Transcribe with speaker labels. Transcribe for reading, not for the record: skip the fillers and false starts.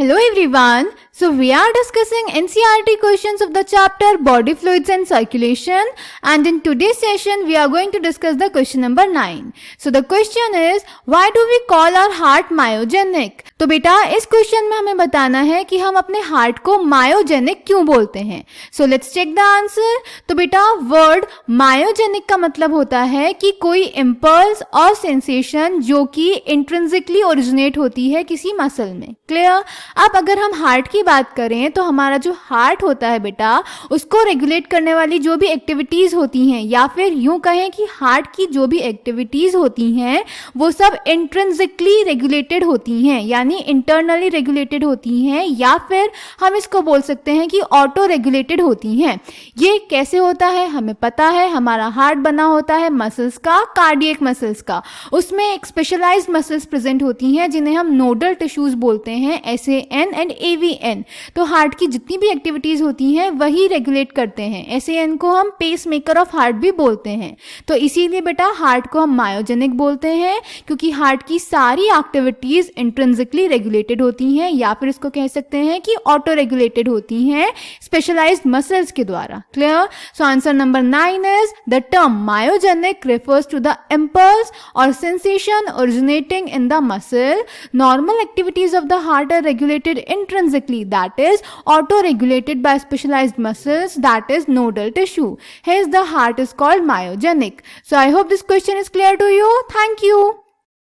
Speaker 1: Hello everyone. So we are discussing NCERT questions of the chapter Body Fluids and Circulation, and in today's session we are going to discuss the question number 9. So the question is, why do we call our heart myogenic? तो बेटा इस question में हमें बताना है कि हम अपने हार्ट को मायोजेनिक क्यों बोलते हैं. So let's check the answer. तो बेटा वर्ड मायोजेनिक का मतलब होता है कि कोई इम्पल्स और सेंसेशन जो कि इंट्रिंसिकली ओरिजिनेट होती है किसी मसल में. क्लियर. अब अगर हम हार्ट की बात करें तो हमारा जो हार्ट होता है बेटा, उसको रेगुलेट करने वाली जो भी एक्टिविटीज होती हैं, या फिर यूं कहें कि हार्ट की जो भी एक्टिविटीज होती हैं वो सब इंट्रिंसिकली रेगुलेटेड होती हैं, यानी इंटरनली रेगुलेटेड होती हैं, या फिर हम इसको बोल सकते हैं कि ऑटो रेगुलेटेड होती हैं. ये कैसे होता है हमें पता है. हमारा हार्ट बना होता है मसल्स का, कार्डियक मसल्स का. उसमें एक स्पेशलाइज्ड मसल्स प्रेजेंट होती हैं जिन्हें हम नोडल टिश्यूज बोलते हैं, SAN एंड AVN. तो हार्ट की जितनी भी एक्टिविटीज होती हैं वही रेगुलेट करते हैं. SAN को हम पेस मेकर ऑफ हार्ट भी बोलते हैं. तो इसीलिए बेटा हार्ट को हम मायोजेनिक बोलते हैं, क्योंकि हार्ट की सारी एक्टिविटीज इंट्रिंसिकली रेगुलेटेड होती हैं, या फिर इसको कह सकते हैं कि ऑटो रेगुलेटेड होती हैं स्पेशलाइज्ड मसल्स के द्वारा. Clear. So answer number 9 is the term myogenic refers to the impulse or sensation originating in the muscle. Normal activities of the heart are regulated intrinsically, that is auto-regulated by specialized muscles, that is nodal tissue. Hence the heart is called myogenic. So I hope this question is clear to you. Thank you.